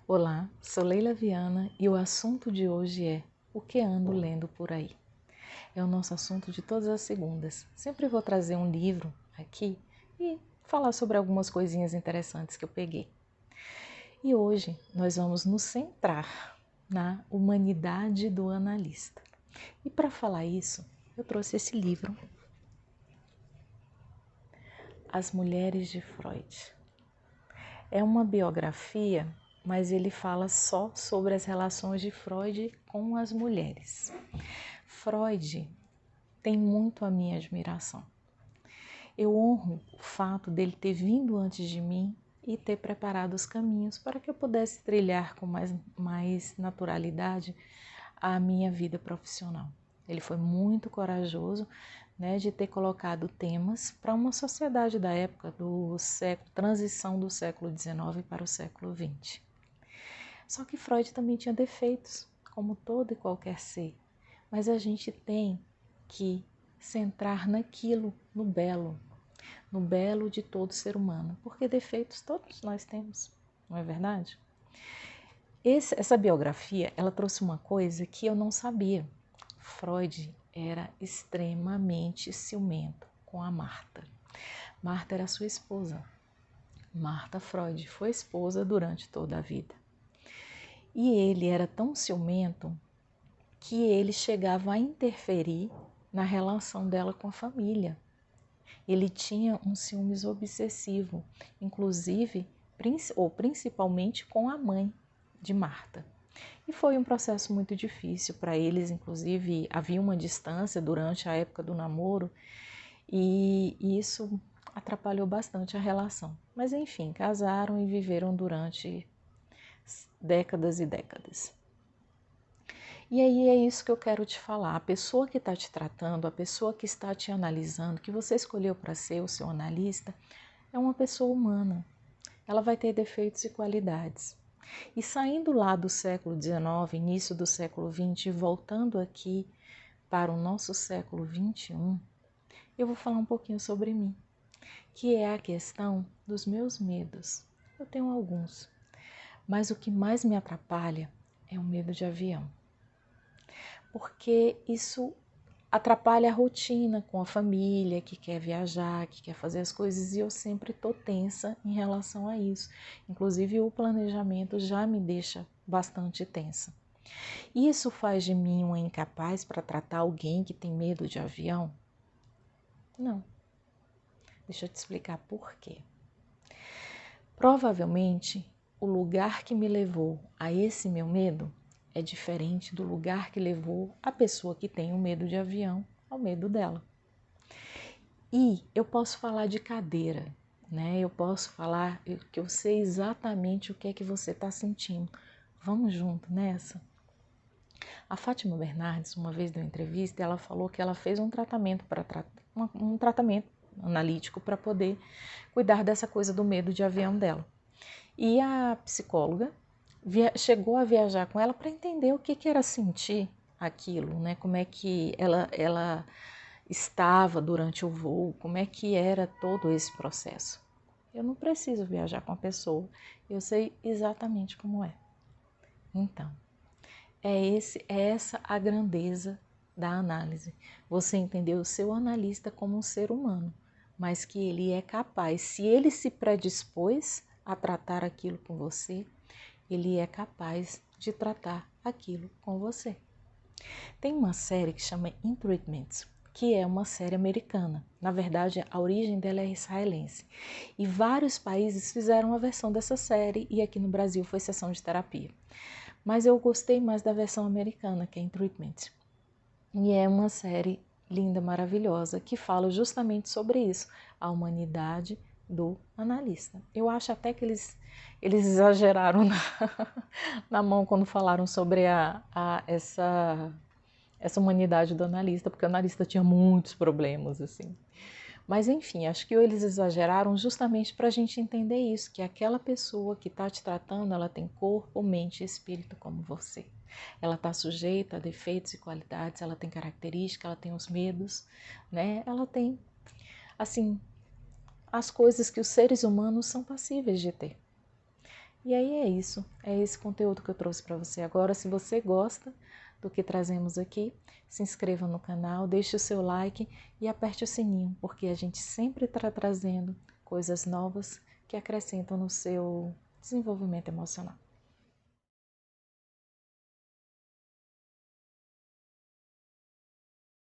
Olá, sou Leila Viana e o assunto de hoje é o que ando lendo por aí. É o nosso assunto de todas as segundas. Sempre vou trazer um livro aqui e falar sobre algumas coisinhas interessantes que eu peguei. E hoje nós vamos nos centrar na humanidade do analista. E para falar isso, eu trouxe esse livro, As Mulheres de Freud. É uma biografia, mas ele fala só sobre as relações de Freud com as mulheres. Freud tem muito a minha admiração. Eu honro o fato dele ter vindo antes de mim e ter preparado os caminhos para que eu pudesse trilhar com mais naturalidade a minha vida profissional. Ele foi muito corajoso, de ter colocado temas para uma sociedade da época do século, transição do século XIX para o século XX. Só que Freud também tinha defeitos, como todo e qualquer ser, mas a gente tem que centrar naquilo, no belo de todo ser humano, porque defeitos todos nós temos, não é verdade? Essa biografia, ela trouxe uma coisa que eu não sabia. Freud era extremamente ciumento com a Marta. Marta era sua esposa. Marta Freud foi esposa durante toda a vida. E ele era tão ciumento que ele chegava a interferir na relação dela com a família. Ele tinha um ciúmes obsessivo, inclusive, ou principalmente com a mãe de Marta. E foi um processo muito difícil para eles, inclusive havia uma distância durante a época do namoro e isso atrapalhou bastante a relação. Mas enfim, casaram e viveram durante décadas e décadas. E aí é isso que eu quero te falar. A pessoa que está te tratando, a pessoa que está te analisando, que você escolheu para ser o seu analista, é uma pessoa humana. Ela vai ter defeitos e qualidades. E saindo lá do século XIX, início do século XX, e voltando aqui para o nosso século XXI, eu vou falar um pouquinho sobre mim, que é a questão dos meus medos. Eu tenho alguns, mas o que mais me atrapalha é o medo de avião. Porque isso atrapalha a rotina com a família que quer viajar, que quer fazer as coisas, e eu sempre estou tensa em relação a isso. Inclusive o planejamento já me deixa bastante tensa. Isso faz de mim uma incapaz para tratar alguém que tem medo de avião? Não. Deixa eu te explicar por quê. Provavelmente o lugar que me levou a esse meu medo é diferente do lugar que levou a pessoa que tem o medo de avião ao medo dela. E eu posso falar de cadeira, Eu posso falar que eu sei exatamente o que é que você está sentindo. Vamos junto nessa? A Fátima Bernardes, uma vez deu entrevista, ela falou que ela fez um tratamento um tratamento analítico para poder cuidar dessa coisa do medo de avião dela. E a psicóloga chegou a viajar com ela para entender o que era sentir aquilo, Como é que ela estava durante o voo, como é que era todo esse processo. Eu não preciso viajar com a pessoa, eu sei exatamente como é. Então, é essa a grandeza da análise. Você entender o seu analista como um ser humano, mas que ele é capaz, se ele se predispôs a tratar aquilo com você, ele é capaz de tratar aquilo com você. Tem uma série que chama In Treatment, que é uma série americana. Na verdade, a origem dela é israelense. E vários países fizeram a versão dessa série e aqui no Brasil foi sessão de terapia. Mas eu gostei mais da versão americana, que é In Treatment. E é uma série linda, maravilhosa, que fala justamente sobre isso, a humanidade do analista. Eu acho até que eles exageraram na mão quando falaram sobre essa humanidade do analista, porque o analista tinha muitos problemas, assim. Mas enfim, acho que eles exageraram justamente para a gente entender isso, que aquela pessoa que está te tratando, ela tem corpo, mente e espírito como você. Ela está sujeita a defeitos e qualidades, ela tem características, ela tem os medos, Ela tem, assim, as coisas que os seres humanos são passíveis de ter. E aí é isso, é esse conteúdo que eu trouxe para você. Agora, se você gosta do que trazemos aqui, se inscreva no canal, deixe o seu like e aperte o sininho, porque a gente sempre está trazendo coisas novas que acrescentam no seu desenvolvimento emocional.